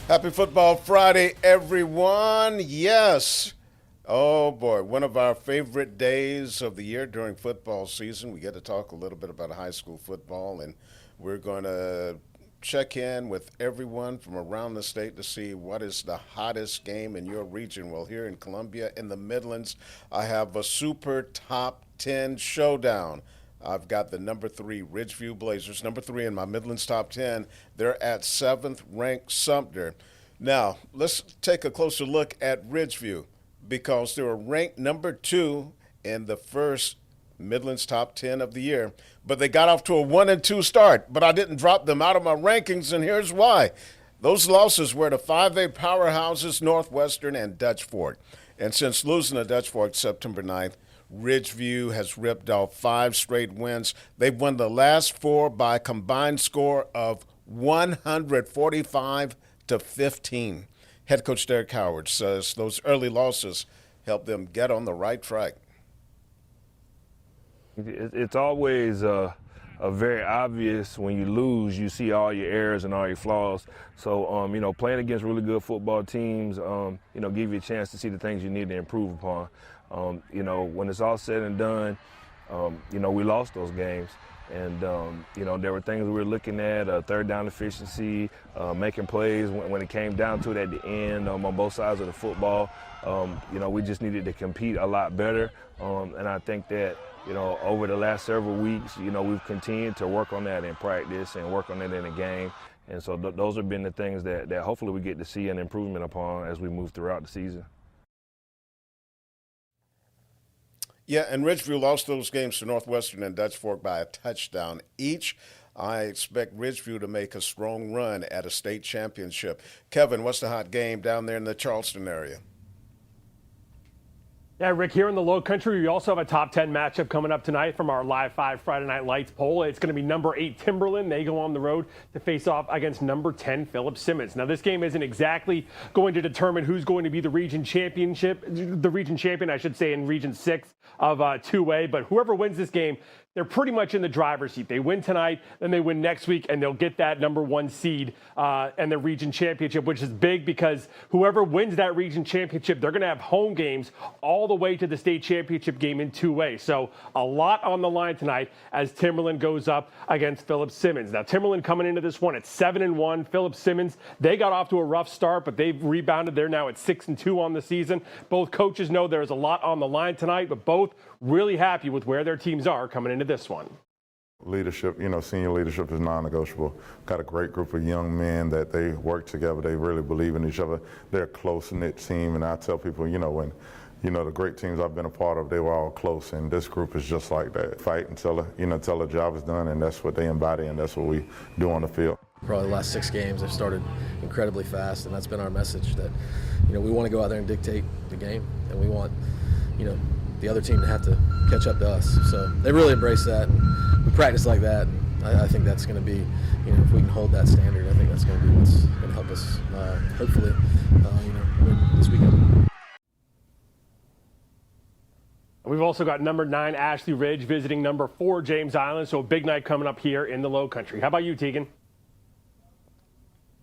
Happy Football Friday, everyone. Yes. Oh, boy. One of our favorite days of the year during football season. We get to talk a little bit about high school football, and we're going to check in with everyone from around the state to see what is the hottest game in your region. Well, here in Columbia, in the Midlands, I have a super top 10 showdown. I've got the number 3 Ridgeview Blazers, number 3 in my Midlands top 10. They're at 7th ranked Sumter. Now, let's take a closer look at Ridgeview because they were ranked number 2 in the first Midlands top 10 of the year, but they got off to a 1-2 start, but I didn't drop them out of my rankings, and here's why. Those losses were to 5A powerhouses, Northwestern and Dutch Fork. And since losing to Dutch Fork September 9th, Ridgeview has ripped off 5 straight wins. They've won the last 4 by a combined score of 145-15. Head coach Derek Howard says those early losses helped them get on the right track. It's always very obvious when you lose, you see all your errors and all your flaws. So, playing against really good football teams, give you a chance to see the things you need to improve upon. When it's all said and done, we lost those games. And, there were things we were looking at, third down efficiency, making plays when it came down to it at the end on both sides of the football. We just needed to compete a lot better. And I think that, over the last several weeks, we've continued to work on that in practice and work on it in the game. And so those have been the things that hopefully we get to see an improvement upon as we move throughout the season. Yeah, and Ridgeview lost those games to Northwestern and Dutch Fork by a touchdown each. I expect Ridgeview to make a strong run at a state championship. Kevin, what's the hot game down there in the Charleston area? Yeah, Rick, here in the Low Country, we also have a top 10 matchup coming up tonight from our Live 5 Friday Night Lights poll. It's going to be number 8 Timberland. They go on the road to face off against number 10 Philip Simmons. Now, this game isn't exactly going to determine who's going to be the region champion, I should say, in Region 6 of 2A. But whoever wins this game, they're pretty much in the driver's seat. They win tonight, then they win next week, and they'll get that number 1 seed and the region championship, which is big because whoever wins that region championship, they're going to have home games all the way to the state championship game in 2A. So a lot on the line tonight as Timberland goes up against Philip Simmons. Now, Timberland coming into this one at 7-1. Philip Simmons, they got off to a rough start, but they've rebounded. They're now at 6-2 on the season. Both coaches know there's a lot on the line tonight, but both really happy with where their teams are coming into this one. Leadership, senior leadership is non-negotiable. Got a great group of young men that they work together. They really believe in each other. They're a close-knit team, and I tell people, when the great teams I've been a part of, they were all close, and this group is just like that. Fight until the job is done, and that's what they embody, and that's what we do on the field. Probably the last 6 games have started incredibly fast, and that's been our message that, we want to go out there and dictate the game, and we want, the other team to have to catch up to us. So they really embrace that. We practice like that. I think that's going to be, if we can hold that standard, I think that's going to be what's going to help us, hopefully, win this weekend. We've also got number 9 Ashley Ridge visiting number 4 James Island. So a big night coming up here in the Low Country. How about you, Teagan?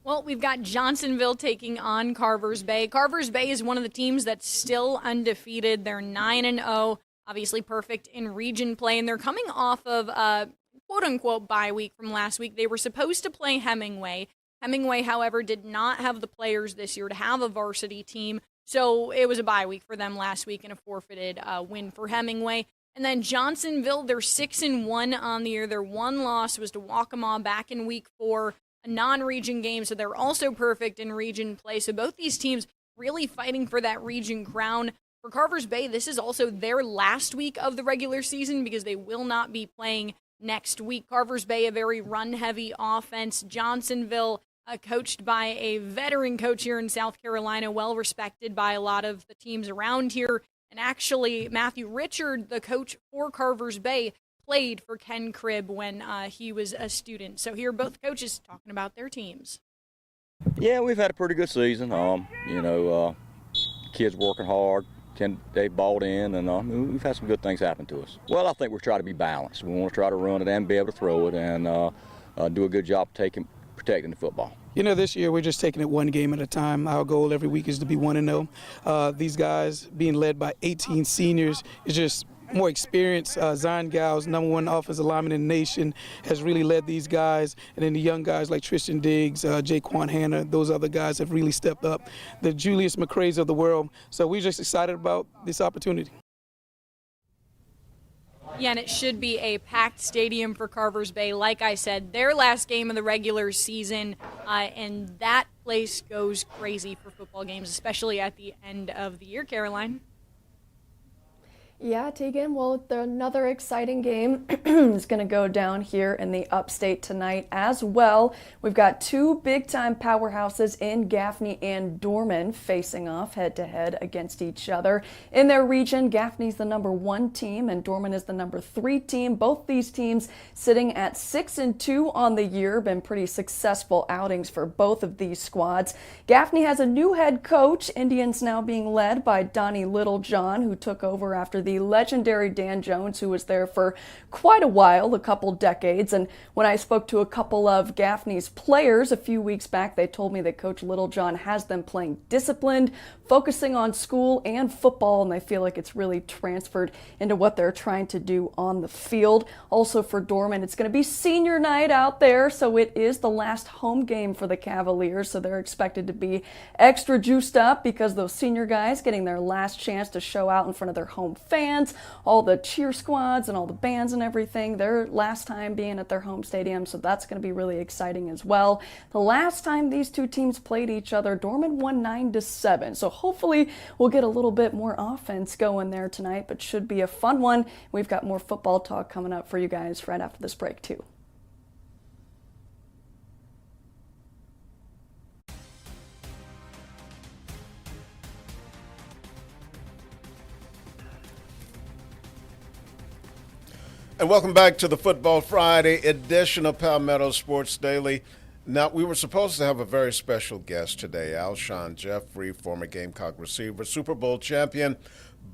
Well, we've got Johnsonville taking on Carvers Bay. Carvers Bay is one of the teams that's still undefeated. They're 9-0, obviously perfect in region play, and they're coming off of a quote-unquote bye week from last week. They were supposed to play Hemingway. Hemingway, however, did not have the players this year to have a varsity team, so it was a bye week for them last week and a forfeited win for Hemingway. And then Johnsonville, they're 6-1 on the year. Their one loss was to Waccamaw back in week 4. A non-region game, so they're also perfect in region play. So both these teams really fighting for that region crown. For Carvers Bay, this is also their last week of the regular season because they will not be playing next week. Carvers Bay, a very run-heavy offense. Johnsonville, coached by a veteran coach here in South Carolina, well-respected by a lot of the teams around here. And actually, Matthew Richard, the coach for Carvers Bay, played for Ken Cribb when he was a student. So here, both coaches talking about their teams. Yeah, we've had a pretty good season. Kids working hard. They've bought in, and we've had some good things happen to us. Well, I think we're trying to be balanced. We want to try to run it and be able to throw it, and do a good job taking protecting the football. You know, this year we're just taking it one game at a time. Our goal every week is to be 1-0. These guys being led by 18 seniors is just more experience. Zion Gow's #1 offensive lineman in the nation has really led these guys. And then the young guys like Tristan Diggs, Jaquan Hanna, those other guys have really stepped up. The Julius McCrays of the world. So we're just excited about this opportunity. Yeah, and it should be a packed stadium for Carvers Bay. Like I said, their last game of the regular season, and that place goes crazy for football games, especially at the end of the year, Caroline. Yeah, Teagan, well, another exciting game is going to go down here in the upstate tonight as well. We've got two big-time powerhouses in Gaffney and Dorman facing off head-to-head against each other. In their region, Gaffney's the #1 team and Dorman is the #3 team. Both these teams sitting at 6-2 on the year. Been pretty successful outings for both of these squads. Gaffney has a new head coach. Indians now being led by Donnie Littlejohn, who took over after the legendary Dan Jones, who was there for quite a while, a couple decades. And when I spoke to a couple of Gaffney's players a few weeks back, they told me that Coach Littlejohn has them playing disciplined, focusing on school and football, and they feel like it's really transferred into what they're trying to do on the field. Also for Dorman, it's going to be senior night out there, so it is the last home game for the Cavaliers, so they're expected to be extra juiced up because those senior guys getting their last chance to show out in front of their home fans, all the cheer squads and all the bands and everything, their last time being at their home stadium, so that's going to be really exciting as well. The last time these two teams played each other, Dorman won 9-7, so hopefully we'll get a little bit more offense going there tonight, but should be a fun one. We've got more football talk coming up for you guys right after this break too. And welcome back to the Football Friday edition of Palmetto Sports Daily. Now, we were supposed to have a very special guest today, Alshon Jeffrey, former Gamecock receiver, Super Bowl champion,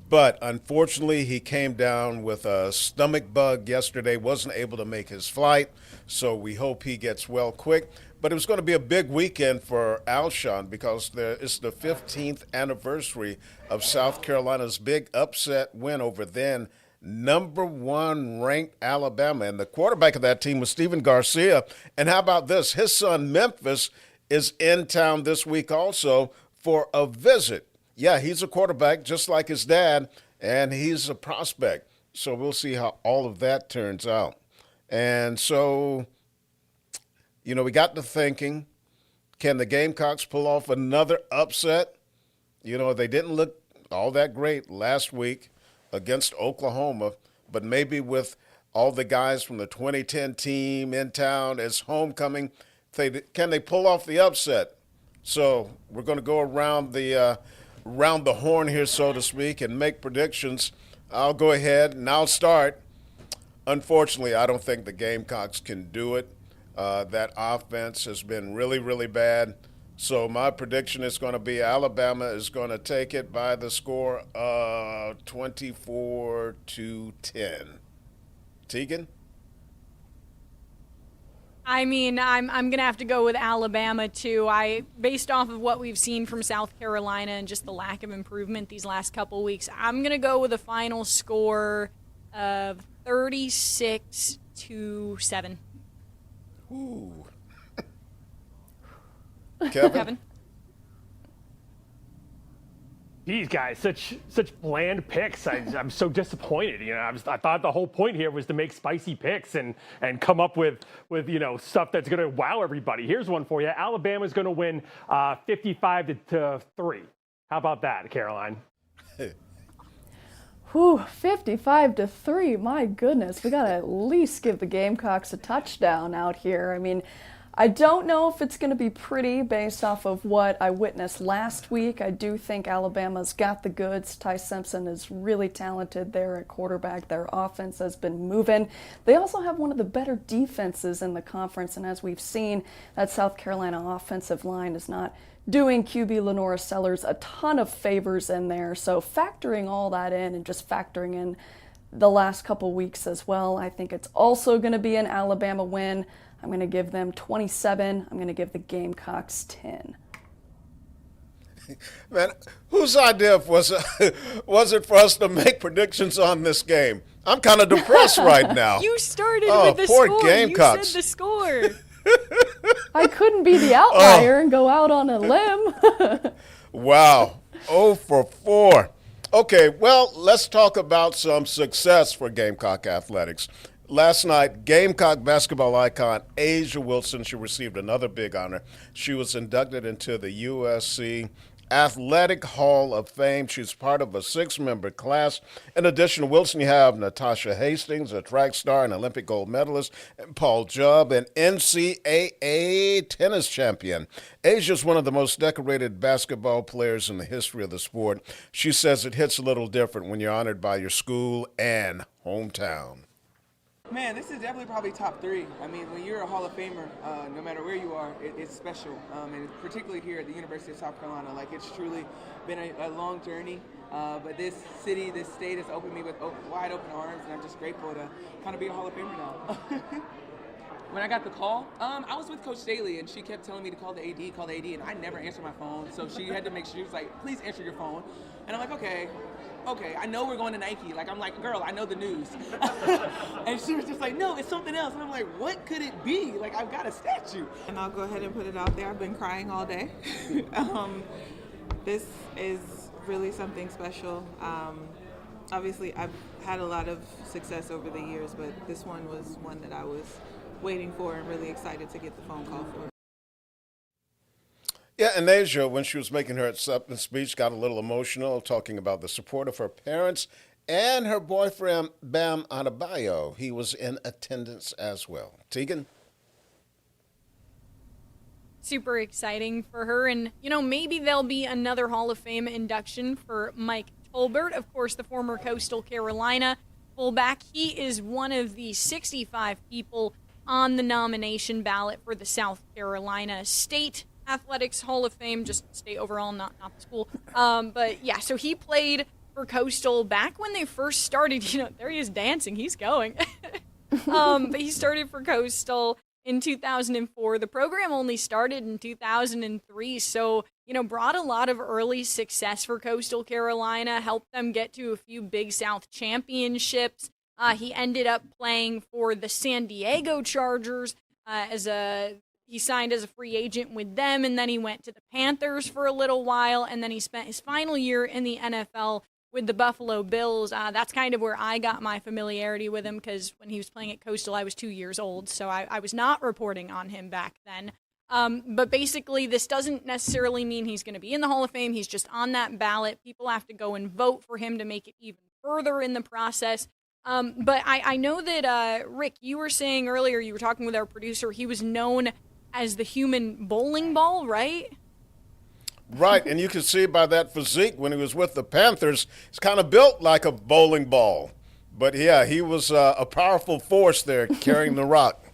but unfortunately he came down with a stomach bug yesterday, wasn't able to make his flight, so we hope he gets well quick. But it was going to be a big weekend for Alshon because it's the 15th anniversary of South Carolina's big upset win over then #1 ranked Alabama, and the quarterback of that team was Stephen Garcia. And how about this? His son Memphis is in town this week also for a visit. Yeah, he's a quarterback just like his dad, and he's a prospect. So we'll see how all of that turns out. And so, you know, we got to thinking, can the Gamecocks pull off another upset? You know, they didn't look all that great last week against Oklahoma, but maybe with all the guys from the 2010 team in town as homecoming, can they pull off the upset? So we're going to go around the horn here, so to speak, and make predictions. I'll go ahead and I'll start. Unfortunately, I don't think the Gamecocks can do it. That offense has been really, really bad. So my prediction is going to be Alabama is going to take it by the score of 24-10. Teagan? I mean, I'm going to have to go with Alabama, too. Based off of what we've seen from South Carolina and just the lack of improvement these last couple weeks, I'm going to go with a final score of 36-7. Ooh. Kevin? These guys, such bland picks. I'm so disappointed. You know, I thought the whole point here was to make spicy picks and come up with stuff that's going to wow everybody. Here's one for you. Alabama's going to win 55-3. How about that, Caroline? Whew, 55-3. My goodness, we got to at least give the Gamecocks a touchdown out here. I mean, I don't know if it's going to be pretty based off of what I witnessed last week. I do think Alabama's got the goods. Ty Simpson is really talented there at quarterback. Their offense has been moving. They also have one of the better defenses in the conference, and as we've seen, that South Carolina offensive line is not doing QB Lenora Sellers a ton of favors in there. So factoring all that in and just factoring in the last couple weeks as well, I think it's also going to be an Alabama win. I'm going to give them 27. I'm going to give the Gamecocks 10. Man, whose idea was it for us to make predictions on this game? I'm kind of depressed right now. You started with the poor score. Gamecocks. You said the score. I couldn't be the outlier and go out on a limb. Wow. 0 for 4. Okay, well, let's talk about some success for Gamecock athletics. Last night, Gamecock basketball icon Asia Wilson, she received another big honor. She was inducted into the USC Athletic Hall of Fame. She's part of a 6-member class. In addition to Wilson, you have Natasha Hastings, a track star and Olympic gold medalist, and Paul Jubb, an NCAA tennis champion. Asia's one of the most decorated basketball players in the history of the sport. She says it hits a little different when you're honored by your school and hometown. Man, this is definitely probably top 3. I mean, when you're a Hall of Famer, no matter where you are, it's special. And particularly here at the University of South Carolina, like it's truly been a long journey. But this city, this state has opened me with wide open arms, and I'm just grateful to kind of be a Hall of Famer now. When I got the call, I was with Coach Daly, and she kept telling me to call the AD, and I never answered my phone. So she had to make sure, she was like, please answer your phone. And I'm like, okay, I know we're going to Nike. Like, I'm like, girl, I know the news. And she was just like, no, it's something else. And I'm like, what could it be? Like, I've got a statue. And I'll go ahead and put it out there. I've been crying all day. This is really something special. Obviously, I've had a lot of success over the years, but this one was one that I was waiting for and really excited to get the phone call for. Yeah, and Asia, when she was making her acceptance speech, got a little emotional, talking about the support of her parents and her boyfriend, Bam Adebayo. He was in attendance as well. Teagan? Super exciting for her. And, maybe there'll be another Hall of Fame induction for Mike Tolbert, of course, the former Coastal Carolina fullback. He is one of the 65 people on the nomination ballot for the South Carolina State Athletics Hall of Fame, just state overall, not the school. But yeah, so he played for Coastal back when they first started. There he is dancing. He's going. But he started for Coastal in 2004. The program only started in 2003, so brought a lot of early success for Coastal Carolina, helped them get to a few Big South championships. He ended up playing for the San Diego Chargers he signed as a free agent with them, and then he went to the Panthers for a little while, and then he spent his final year in the NFL with the Buffalo Bills. That's kind of where I got my familiarity with him, because when he was playing at Coastal, I was 2 years old, so I was not reporting on him back then. But basically, this doesn't necessarily mean he's going to be in the Hall of Fame. He's just on that ballot. People have to go and vote for him to make it even further in the process. But I know that, Rick, you were saying earlier, you were talking with our producer, he was known as the human bowling ball, right? Right, and you can see by that physique when he was with the Panthers, he's kind of built like a bowling ball. But yeah, he was a powerful force there carrying the rock.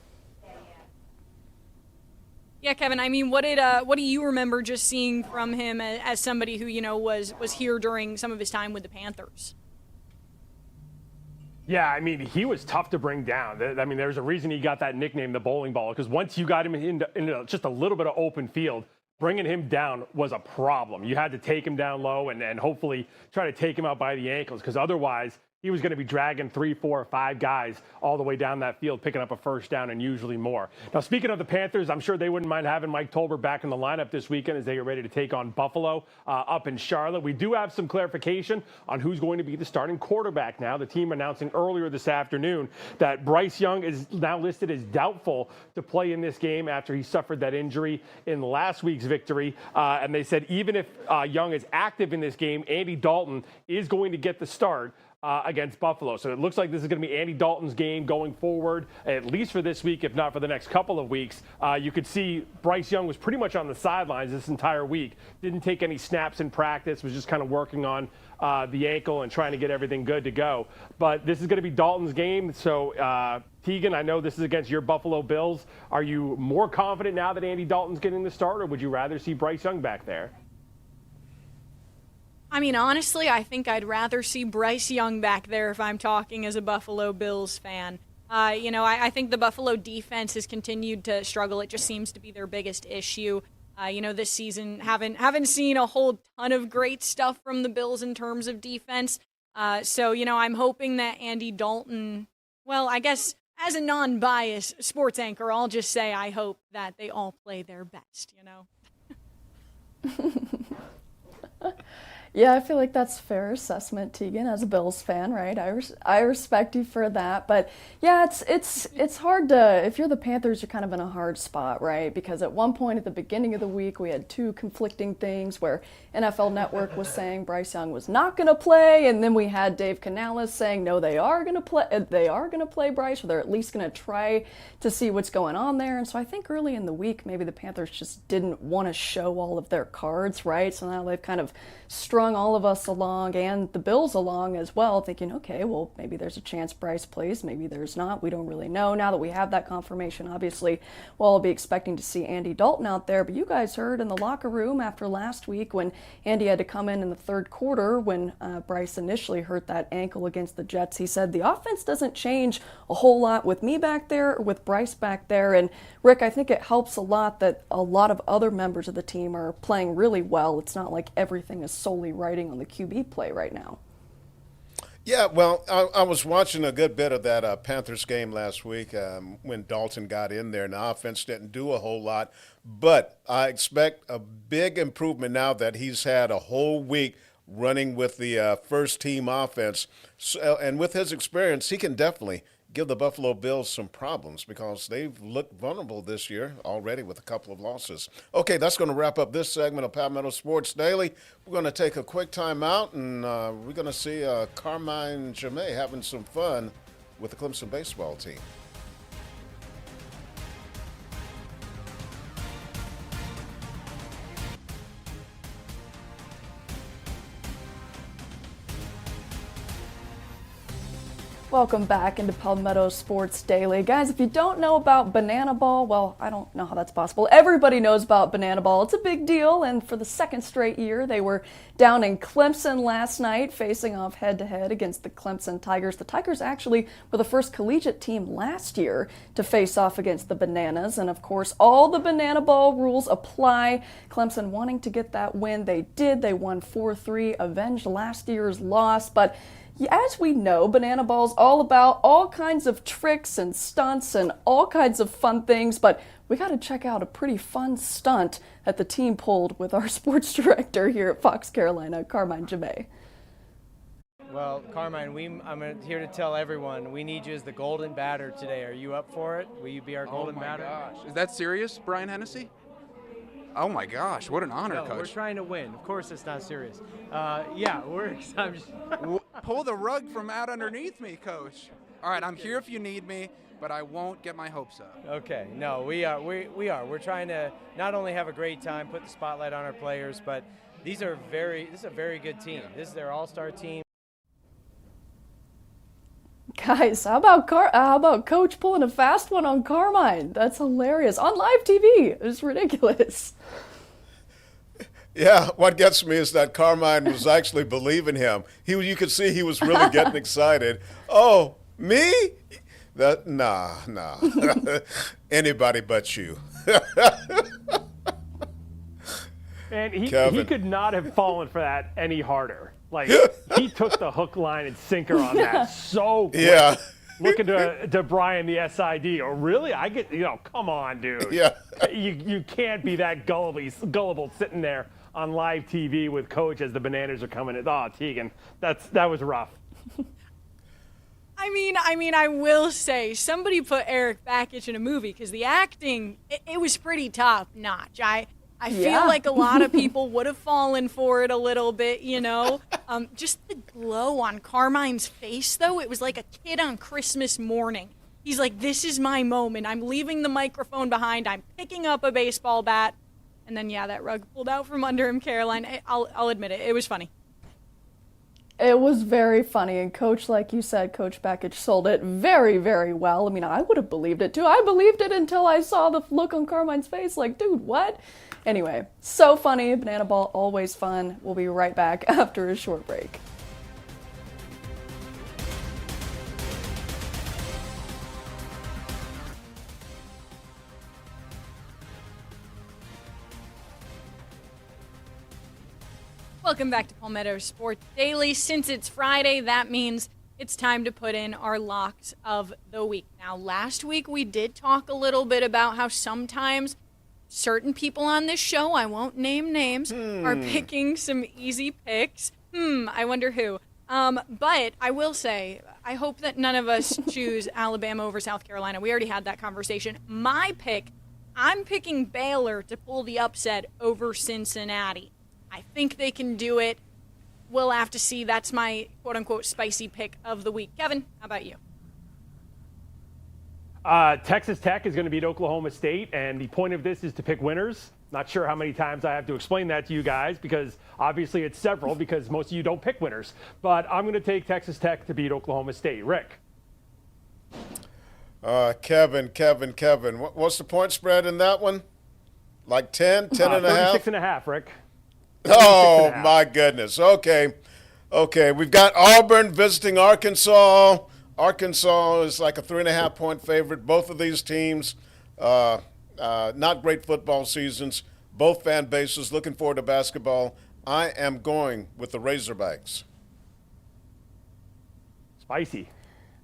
Yeah, Kevin, I mean, what do you remember just seeing from him as somebody who, was here during some of his time with the Panthers? Yeah, I mean, he was tough to bring down. I mean, there's a reason he got that nickname, the bowling ball, because once you got him into just a little bit of open field, bringing him down was a problem. You had to take him down low and hopefully try to take him out by the ankles, because otherwise he was going to be dragging 3, 4, or 5 guys all the way down that field, picking up a first down and usually more. Now, speaking of the Panthers, I'm sure they wouldn't mind having Mike Tolbert back in the lineup this weekend as they get ready to take on Buffalo up in Charlotte. We do have some clarification on who's going to be the starting quarterback now. The team announcing earlier this afternoon that Bryce Young is now listed as doubtful to play in this game after he suffered that injury in last week's victory. And they said even if Young is active in this game, Andy Dalton is going to get the start against Buffalo. So it looks like this is going to be Andy Dalton's game going forward, at least for this week, if not for the next couple of weeks. You could see Bryce Young was pretty much on the sidelines this entire week. Didn't take any snaps in practice, was just kind of working on the ankle and trying to get everything good to go. But this is going to be Dalton's game. So, Teagan, I know this is against your Buffalo Bills. Are you more confident now that Andy Dalton's getting the start, or would you rather see Bryce Young back there? I mean, honestly, I think I'd rather see Bryce Young back there if I'm talking as a Buffalo Bills fan. I think the Buffalo defense has continued to struggle. It just seems to be their biggest issue. This season haven't seen a whole ton of great stuff from the Bills in terms of defense. I'm hoping that Andy Dalton, well, I guess as a non-biased sports anchor, I'll just say I hope that they all play their best, Yeah, I feel like that's a fair assessment, Teagan, as a Bills fan, right? I respect you for that. But yeah, it's hard to, if you're the Panthers, you're kind of in a hard spot, right? Because at one point at the beginning of the week, we had two conflicting things where NFL Network was saying Bryce Young was not going to play, and then we had Dave Canales saying, no, they are going to play Bryce, or they're at least going to try to see what's going on there. And so I think early in the week, maybe the Panthers just didn't want to show all of their cards, right? So now they've kind of strung all of us along and the Bills along as well, thinking, okay, well, maybe there's a chance Bryce plays, maybe there's not. We don't really know. Now that we have that confirmation, obviously, we'll all be expecting to see Andy Dalton out there. But you guys heard in the locker room after last week when Andy had to come in the third quarter when Bryce initially hurt that ankle against the Jets, he said, the offense doesn't change a whole lot with me back there or with Bryce back there. And Rick, I think it helps a lot that a lot of other members of the team are playing really well. It's not like everything is solely riding on the QB play right now. Yeah, well, I was watching a good bit of that Panthers game last week when Dalton got in there, and the offense didn't do a whole lot. But I expect a big improvement now that he's had a whole week running with the first-team offense. So, and with his experience, he can definitely give the Buffalo Bills some problems because they've looked vulnerable this year already with a couple of losses. Okay, that's going to wrap up this segment of Palmetto Sports Daily. We're going to take a quick time out, and we're going to see Carmine Jamé having some fun with the Clemson baseball team. Welcome back into Palmetto Sports Daily. Guys, if you don't know about Banana Ball, well, I don't know how that's possible. Everybody knows about Banana Ball. It's a big deal, and for the second straight year, they were down in Clemson last night, facing off head-to-head against the Clemson Tigers. The Tigers actually were the first collegiate team last year to face off against the Bananas, and of course, all the Banana Ball rules apply. Clemson wanting to get that win. They did. They won 4-3, avenged last year's loss, but as we know, Banana Ball's all about all kinds of tricks and stunts and all kinds of fun things, but we got to check out a pretty fun stunt that the team pulled with our sports director here at Fox Carolina, Carmine Jamé. Well, Carmine, I'm here to tell everyone we need you as the golden batter today. Are you up for it? Will you be our golden batter? Oh my gosh. Is that serious, Brian Hennessy? Oh my gosh, what an honor, Coach. We're trying to win. Of course it's not serious. We're excited. Pull the rug from out underneath me, Coach. All right, I'm here if you need me, but I won't get my hopes up. Okay, no, we are. We're trying to not only have a great time, put the spotlight on our players, but this is a very good team. This is their all-star team. Guys, how about Coach pulling a fast one on Carmine? That's hilarious. On live TV. It's ridiculous. Yeah, what gets me is that Carmine was actually believing him. You could see he was really getting excited. Oh, me? Nah. Anybody but you. And he could not have fallen for that any harder. Like, he took the hook, line, and sinker on that so quick. Yeah. Looking to Brian, the SID. Oh, really? Come on, dude. Yeah. You can't be that gullible sitting there on live TV with Coach as the Bananas are coming in. Oh, Teagan, that was rough. I mean, I will say somebody put Eric Bakich in a movie because the acting, it was pretty top notch. I feel like a lot of people would have fallen for it a little bit, Just the glow on Carmine's face, though, it was like a kid on Christmas morning. He's like, this is my moment. I'm leaving the microphone behind. I'm picking up a baseball bat. And then, that rug pulled out from under him, Caroline. I'll admit it. It was funny. It was very funny, and Coach, like you said, Coach Bakich sold it very, very well. I mean, I would have believed it, too. I believed it until I saw the look on Carmine's face, like, dude, what? Anyway, so funny. Banana Ball, always fun. We'll be right back after a short break. Welcome back to Palmetto Sports Daily. Since it's Friday, that means it's time to put in our locks of the week. Now, last week we did talk a little bit about how sometimes certain people on this show, I won't name names, are picking some easy picks. I wonder who. But I will say, I hope that none of us choose Alabama over South Carolina. We already had that conversation. My pick, I'm picking Baylor to pull the upset over Cincinnati. I think they can do it. We'll have to see. That's my quote-unquote spicy pick of the week. Kevin, how about you? Texas Tech is going to beat Oklahoma State, and the point of this is to pick winners. Not sure how many times I have to explain that to you guys, because obviously it's several, because most of you don't pick winners. But I'm going to take Texas Tech to beat Oklahoma State. Rick? Kevin. What's the point spread in that one? Like 10 and a half? 36 and a half, Rick. Oh, my goodness. Okay. We've got Auburn visiting Arkansas. Arkansas is like a 3.5-point favorite. Both of these teams, not great football seasons. Both fan bases looking forward to basketball. I am going with the Razorbacks. Spicy.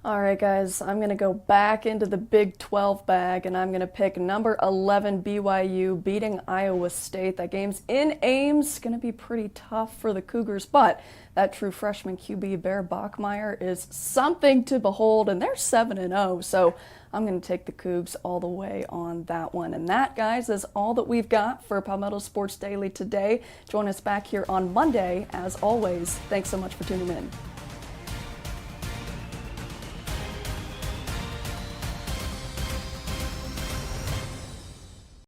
All right, guys, I'm going to go back into the Big 12 bag, and I'm going to pick number 11 BYU beating Iowa State. That game's in Ames. Going to be pretty tough for the Cougars, but that true freshman QB, Bear Bachmeier, is something to behold, and they're 7-0, so I'm going to take the Cougs all the way on that one. And that, guys, is all that we've got for Palmetto Sports Daily today. Join us back here on Monday. As always, thanks so much for tuning in.